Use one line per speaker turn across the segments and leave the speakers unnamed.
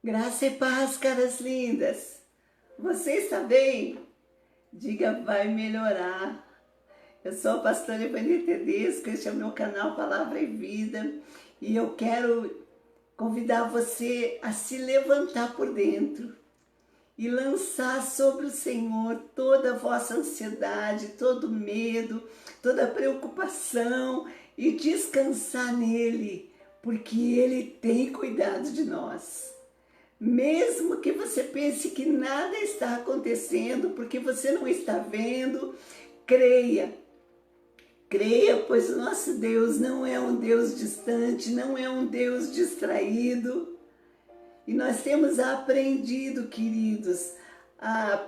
Graça e paz, caras lindas. Você está bem? Diga, vai melhorar. Eu sou a pastora Ivani Tedesco, este é o meu canal Palavra e Vida e eu quero convidar você a se levantar por dentro e lançar sobre o Senhor toda a vossa ansiedade, todo medo, toda preocupação e descansar nele, porque Ele tem cuidado de nós. Mesmo que você pense que nada está acontecendo, porque você não está vendo, creia. Creia, pois o nosso Deus não é um Deus distante, não é um Deus distraído. E nós temos aprendido, queridos,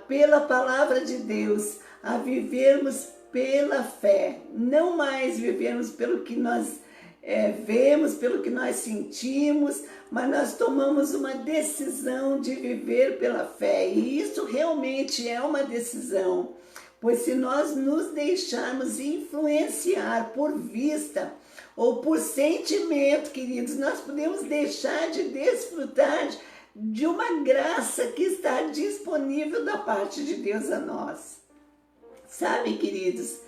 pela palavra de Deus, a vivermos pela fé. Não mais vivermos pelo que nós vemos, pelo que nós sentimos, mas nós tomamos uma decisão de viver pela fé. E isso realmente é uma decisão, pois se nós nos deixarmos influenciar por vista ou por sentimento, queridos, nós podemos deixar de desfrutar de uma graça que está disponível da parte de Deus a nós. Sabe, queridos,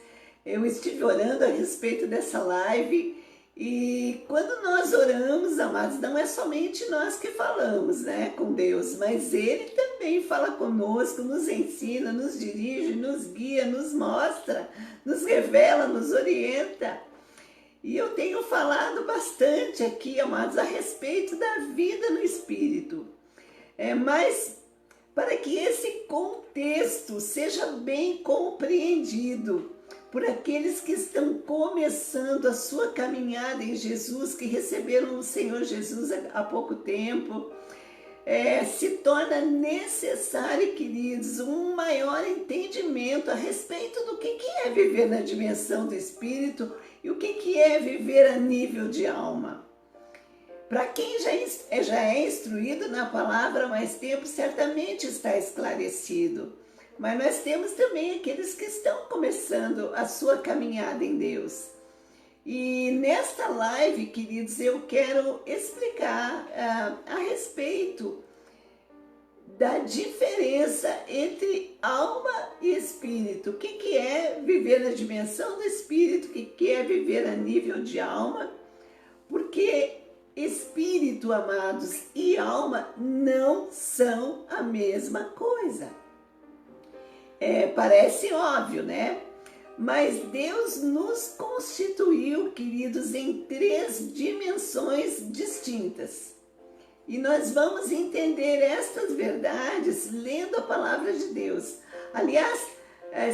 eu estive orando a respeito dessa live. E quando nós oramos, amados, não é somente nós que falamos, né, com Deus, mas Ele também fala conosco, nos ensina, nos dirige, nos guia, nos mostra, nos revela, nos orienta. E eu tenho falado bastante aqui, amados, a respeito da vida no Espírito. Mas para que esse contexto seja bem compreendido por aqueles que estão começando a sua caminhada em Jesus, que receberam o Senhor Jesus há pouco tempo, se torna necessário, queridos, um maior entendimento a respeito do que é viver na dimensão do Espírito e o que é viver a nível de alma. Para quem já é instruído na palavra há mais tempo, certamente está esclarecido. Mas nós temos também aqueles que estão começando a sua caminhada em Deus. E nesta live, queridos, eu quero explicar a respeito da diferença entre alma e espírito. O que é viver na dimensão do espírito, o que é viver a nível de alma, porque espírito, amados, e alma não são a mesma coisa. Parece óbvio, né? Mas Deus nos constituiu, queridos, em 3 dimensões distintas. E nós vamos entender estas verdades lendo a palavra de Deus. Aliás,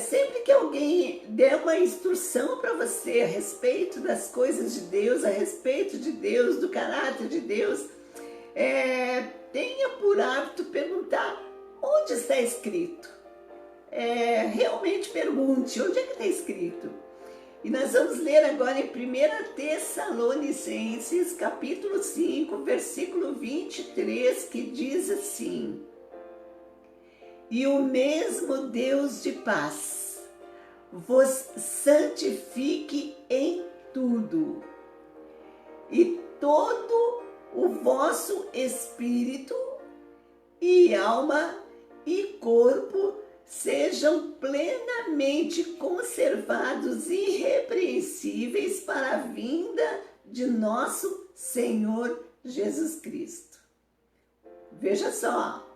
sempre que alguém der uma instrução para você a respeito das coisas de Deus, a respeito de Deus, do caráter de Deus, tenha por hábito perguntar onde está escrito. Realmente pergunte, onde é que está escrito? E nós vamos ler agora em 1 Tessalonicenses, capítulo 5, versículo 23, que diz assim: E o mesmo Deus de paz vos santifique em tudo, e todo o vosso espírito e alma e corpo sejam plenamente conservados e irrepreensíveis para a vinda de nosso Senhor Jesus Cristo. Veja só.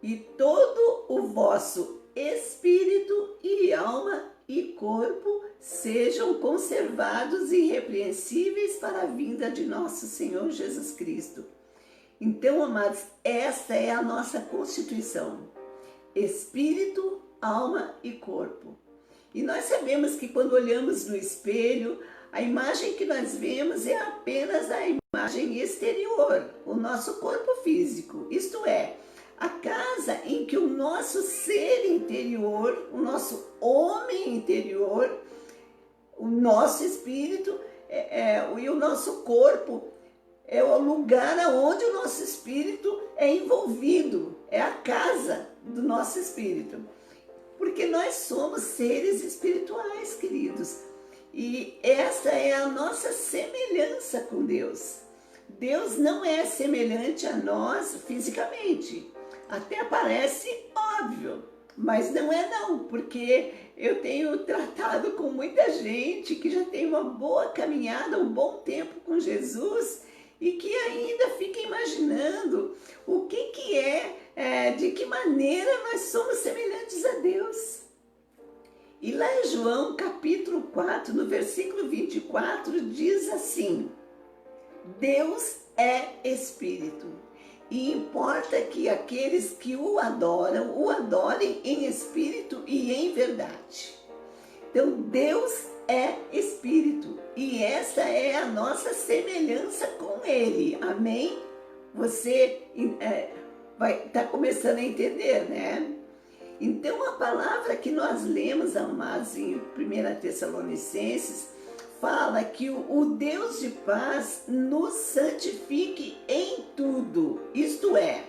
E todo o vosso espírito e alma e corpo sejam conservados e irrepreensíveis para a vinda de nosso Senhor Jesus Cristo. Então, amados, esta é a nossa constituição. Espírito, alma e corpo. E nós sabemos que quando olhamos no espelho, a imagem que nós vemos é apenas a imagem exterior, o nosso corpo físico, isto é, a casa em que o nosso ser interior, o nosso homem interior, o nosso espírito e o nosso corpo é o lugar onde o nosso espírito é envolvido, é a casa do nosso espírito. Porque nós somos seres espirituais, queridos. E essa é a nossa semelhança com Deus. Deus não é semelhante a nós fisicamente. Até parece óbvio, mas não é não, porque eu tenho tratado com muita gente que já tem uma boa caminhada, um bom tempo com Jesus e que ainda fica imaginando o que é, de que maneira nós somos semelhantes a Deus. E lá em João capítulo 4, no versículo 24, diz assim: Deus é Espírito, e importa que aqueles que o adorem em espírito e em verdade. Então, Deus é Espírito, e essa é a nossa semelhança com Ele. Amém? Você vai estar começando a entender, né? Então, a palavra que nós lemos, amados, em 1 Tessalonicenses, fala que o Deus de paz nos santifique em tudo, isto é,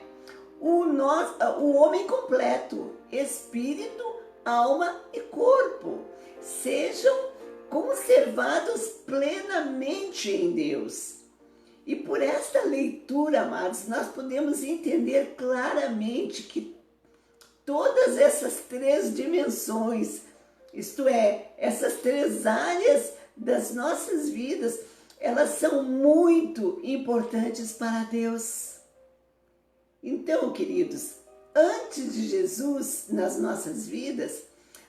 o homem completo, espírito, alma e corpo, sejam conservados plenamente em Deus. E por esta leitura, amados, nós podemos entender claramente que todas essas três dimensões, isto é, essas três áreas das nossas vidas, elas são muito importantes para Deus. Então, queridos, antes de Jesus nas nossas vidas,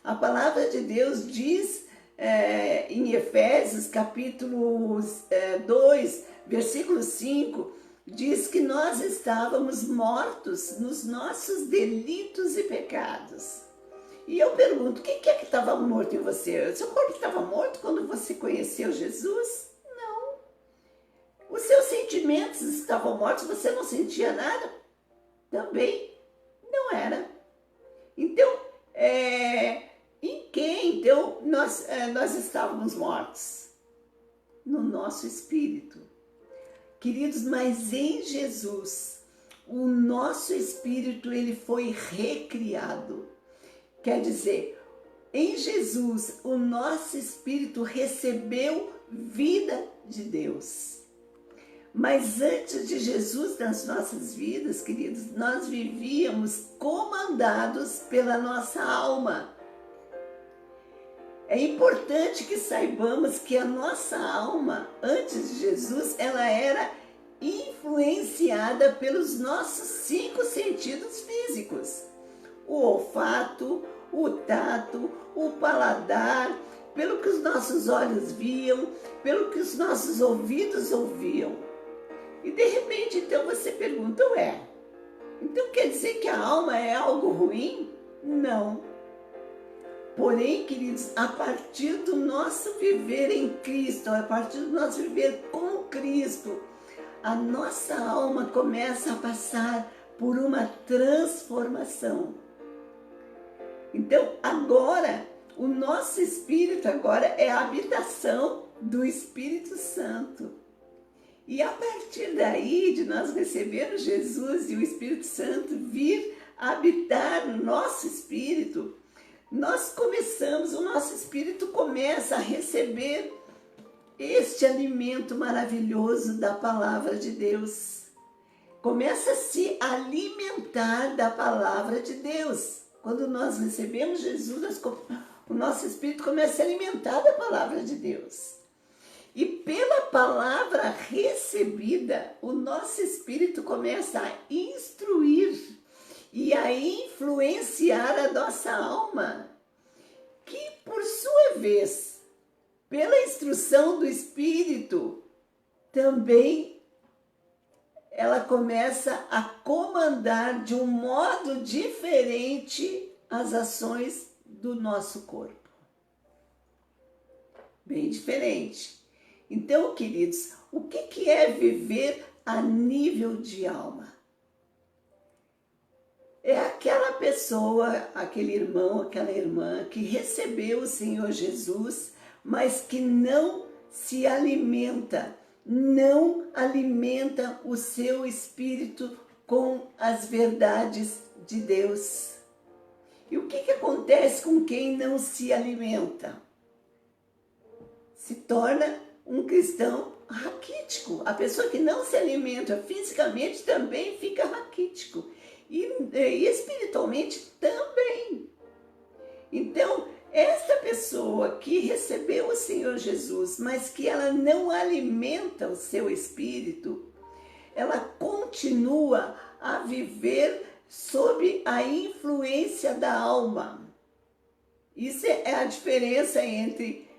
a palavra de Deus diz em Efésios capítulo 2, versículo 5, diz que nós estávamos mortos nos nossos delitos e pecados. E eu pergunto, quem é que estava morto em você? O seu corpo estava morto quando você conheceu Jesus? Não. Os seus sentimentos estavam mortos, você não sentia nada? Também não era. Então, em quem então nós estávamos mortos? No nosso espírito. Queridos, mas em Jesus, o nosso espírito ele foi recriado. Quer dizer, em Jesus, o nosso espírito recebeu vida de Deus. Mas antes de Jesus nas nossas vidas, queridos, nós vivíamos comandados pela nossa alma. É importante que saibamos que a nossa alma, antes de Jesus, ela era influenciada pelos nossos 5 sentidos físicos. O olfato, o tato, o paladar, pelo que os nossos olhos viam, pelo que os nossos ouvidos ouviam. E de repente, então você pergunta, então quer dizer que a alma é algo ruim? Não. Porém, queridos, a partir do nosso viver em Cristo, a partir do nosso viver com Cristo, a nossa alma começa a passar por uma transformação. Então, agora, o nosso espírito agora é a habitação do Espírito Santo. E a partir daí, de nós recebermos Jesus e o Espírito Santo vir habitar no nosso espírito, o nosso espírito começa a receber este alimento maravilhoso da palavra de Deus. Começa a se alimentar da palavra de Deus. Quando nós recebemos Jesus, o nosso espírito começa a se alimentar da palavra de Deus. E pela palavra recebida, o nosso espírito começa a instruir e a influenciar a nossa alma, que por sua vez, pela instrução do Espírito, também ela começa a comandar de um modo diferente as ações do nosso corpo. Bem diferente. Então, queridos, o que é viver a nível de alma? É aquela pessoa, aquele irmão, aquela irmã que recebeu o Senhor Jesus, mas que não se alimenta, não alimenta o seu espírito com as verdades de Deus. E o que acontece com quem não se alimenta? Se torna um cristão raquítico. A pessoa que não se alimenta fisicamente também fica raquítico. E espiritualmente também. Então, esta pessoa que recebeu o Senhor Jesus, mas que ela não alimenta o seu espírito, ela continua a viver sob a influência da alma. Isso é a diferença entre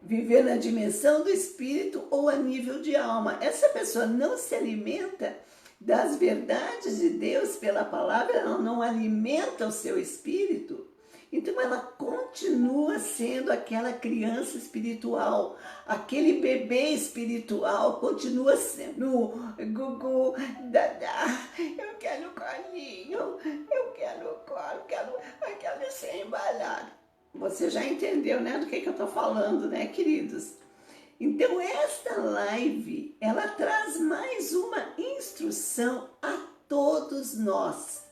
viver na dimensão do espírito ou a nível de alma. Essa pessoa não se alimenta das verdades de Deus pela palavra, ela não alimenta o seu espírito, então ela continua sendo aquela criança espiritual, aquele bebê espiritual, continua sendo gugu, dadá, eu quero colinho, eu quero colo, eu quero ser embalado. Você já entendeu, né, do que eu estou falando, né, queridos? Então, esta live, ela traz mais uma instrução a todos nós,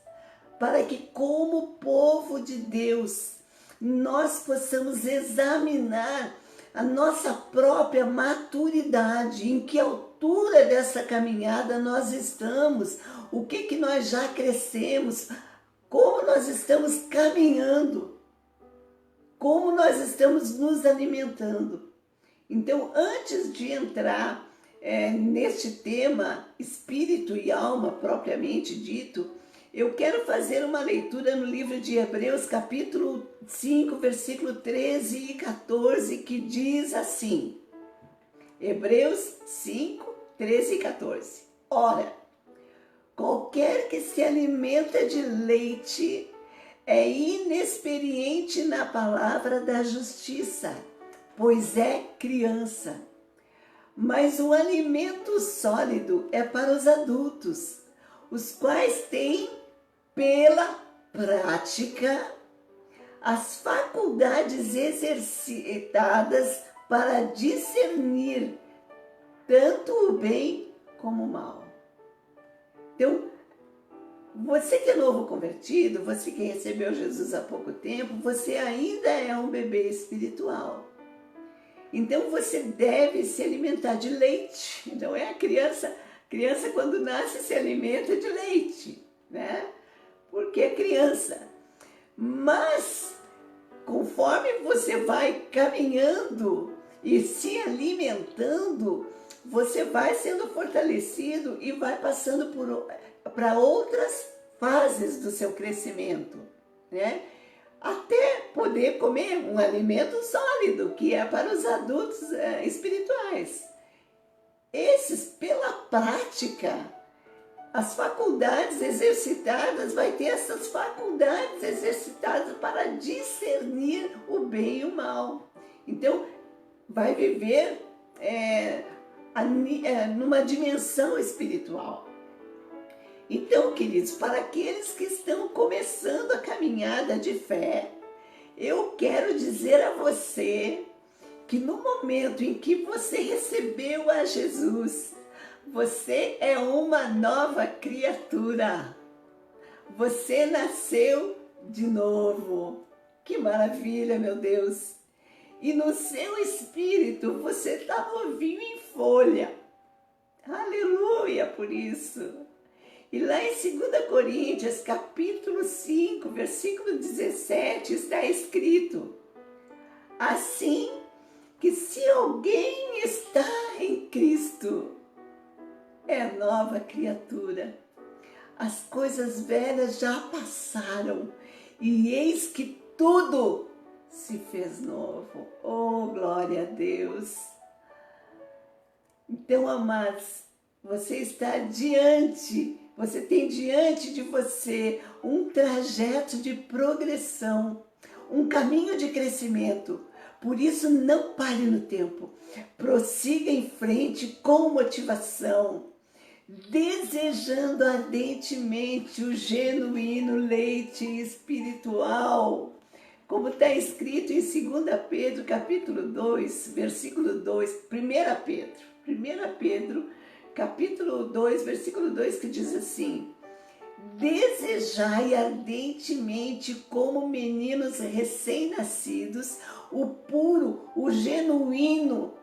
para que, como povo de Deus, nós possamos examinar a nossa própria maturidade, em que altura dessa caminhada nós estamos, o que nós já crescemos, como nós estamos caminhando, como nós estamos nos alimentando. Então, antes de entrar neste tema, espírito e alma propriamente dito, eu quero fazer uma leitura no livro de Hebreus, capítulo 5, versículo 13 e 14, que diz assim, Hebreus 5, 13 e 14. Ora, qualquer que se alimenta de leite é inexperiente na palavra da justiça, pois é criança. Mas o alimento sólido é para os adultos, os quais têm, pela prática, as faculdades exercitadas para discernir tanto o bem como o mal. Então, você que é novo convertido, você que recebeu Jesus há pouco tempo, você ainda é um bebê espiritual. Então você deve se alimentar de leite. Então é a criança quando nasce se alimenta de leite, né? Porque é criança. Mas conforme você vai caminhando e se alimentando, você vai sendo fortalecido e vai passando para outras fases do seu crescimento, né? Até poder comer um alimento sólido, que é para os adultos espirituais. Esses, pela prática, as faculdades exercitadas, vai ter essas faculdades exercitadas para discernir o bem e o mal. Então, vai viver numa dimensão espiritual. Então, queridos, para aqueles que estão começando a caminhada de fé, eu quero dizer a você que no momento em que você recebeu a Jesus, você é uma nova criatura. Você nasceu de novo. Que maravilha, meu Deus! E no seu espírito você está novinho em folha. Aleluia por isso! E lá em 2 Coríntios, capítulo 5, versículo 17, está escrito: assim que se alguém está em Cristo, é nova criatura. As coisas velhas já passaram e eis que tudo se fez novo. Oh, glória a Deus! Então, amados, você tem diante de você um trajeto de progressão, um caminho de crescimento. Por isso, não pare no tempo. Prossiga em frente com motivação, desejando ardentemente o genuíno leite espiritual. Como está escrito em 2 Pedro, capítulo 2, versículo 2, 1 Pedro, capítulo 2, versículo 2, que diz assim: desejai ardentemente como meninos recém-nascidos, o puro, o genuíno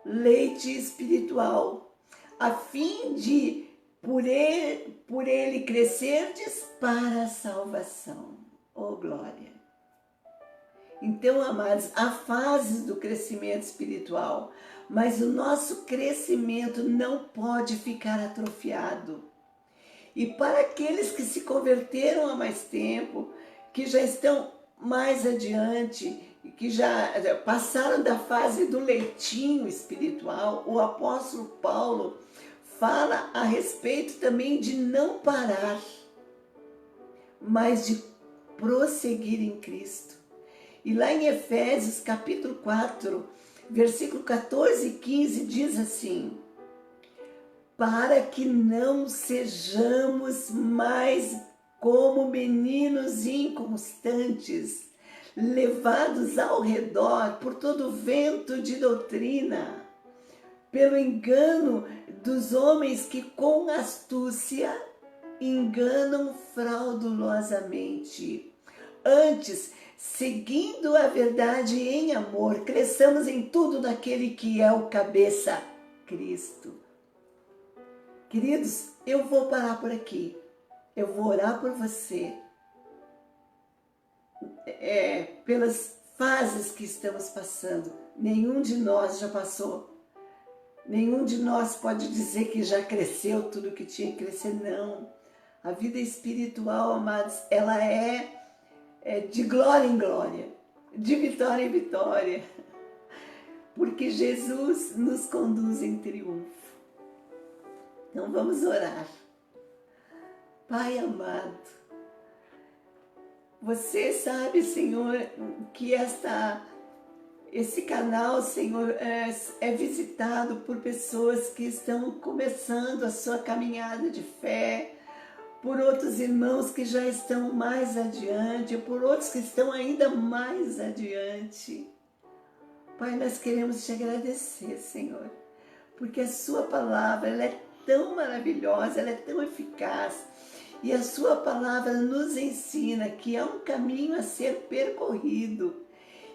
leite espiritual, a fim de, por ele crescerdes para a salvação. Oh, glória! Então, amados, há fases do crescimento espiritual, mas o nosso crescimento não pode ficar atrofiado. E para aqueles que se converteram há mais tempo, que já estão mais adiante, que já passaram da fase do leitinho espiritual, o apóstolo Paulo fala a respeito também de não parar, mas de prosseguir em Cristo. E lá em Efésios capítulo 4, versículo 14 e 15 diz assim: para que não sejamos mais como meninos inconstantes, levados ao redor por todo vento de doutrina, pelo engano dos homens que com astúcia enganam fraudulosamente. Antes, seguindo a verdade em amor, cresçamos em tudo naquele que é o cabeça, Cristo. Queridos, eu vou parar por aqui. Eu vou orar por você. Pelas fases que estamos passando. Nenhum de nós já passou. Nenhum de nós pode dizer que já cresceu tudo que tinha que crescer. Não. A vida espiritual, amados, ela é de glória em glória, de vitória em vitória, porque Jesus nos conduz em triunfo. Então vamos orar. Pai amado, você sabe, Senhor, que esse canal, Senhor, é visitado por pessoas que estão começando a sua caminhada de fé, por outros irmãos que já estão mais adiante, por outros que estão ainda mais adiante. Pai, nós queremos te agradecer, Senhor, porque a sua palavra ela é tão maravilhosa, ela é tão eficaz, e a sua palavra nos ensina que há um caminho a ser percorrido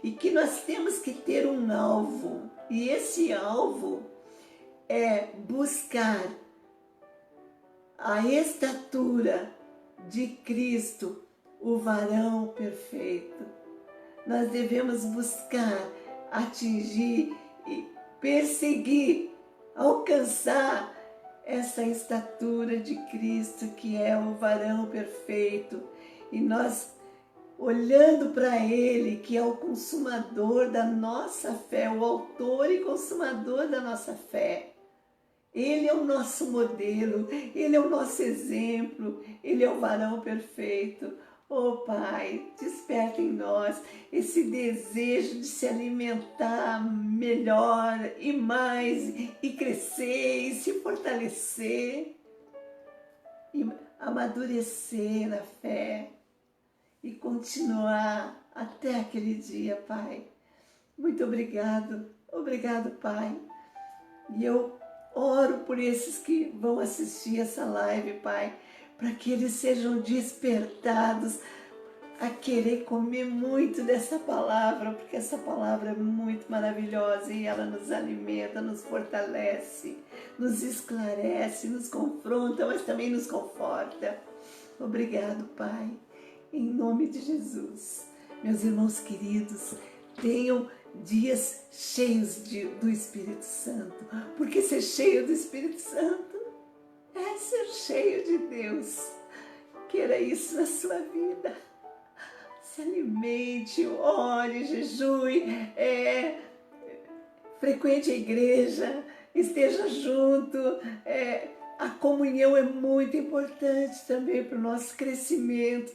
e que nós temos que ter um alvo, e esse alvo é buscar a estatura de Cristo, o varão perfeito. Nós devemos buscar, atingir e perseguir, alcançar essa estatura de Cristo, que é o varão perfeito. E nós, olhando para Ele, que é o consumador da nossa fé, o autor e consumador da nossa fé, Ele é o nosso modelo, Ele é o nosso exemplo, Ele é o varão perfeito. Oh Pai, desperta em nós esse desejo de se alimentar melhor e mais, e crescer, e se fortalecer, e amadurecer na fé, e continuar até aquele dia, Pai. Muito obrigado, Pai. E eu oro por esses que vão assistir essa live, Pai, para que eles sejam despertados a querer comer muito dessa palavra, porque essa palavra é muito maravilhosa e ela nos alimenta, nos fortalece, nos esclarece, nos confronta, mas também nos conforta. Obrigado, Pai, em nome de Jesus. Meus irmãos queridos, tenham dias cheios do Espírito Santo, porque ser cheio do Espírito Santo é ser cheio de Deus. Queira isso na sua vida. Se alimente, ore, jejue, frequente a igreja, esteja junto. A comunhão é muito importante também para o nosso crescimento.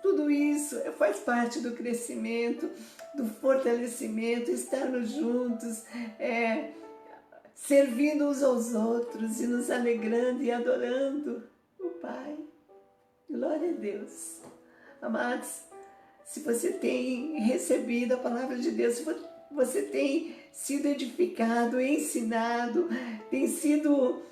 Tudo isso faz parte do crescimento, do fortalecimento, estarmos juntos, servindo uns aos outros e nos alegrando e adorando o Pai. Glória a Deus. Amados, se você tem recebido a palavra de Deus, se você tem sido edificado, ensinado, tem sido,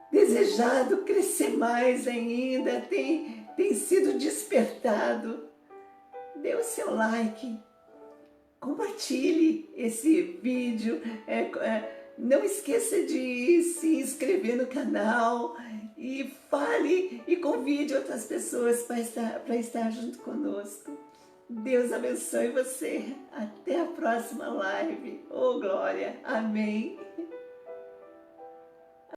desejado crescer mais ainda, tem sido despertado, dê o seu like, compartilhe esse vídeo, não esqueça de se inscrever no canal e fale e convide outras pessoas para estar junto conosco. Deus abençoe você. Até a próxima live. Oh, glória. Amém.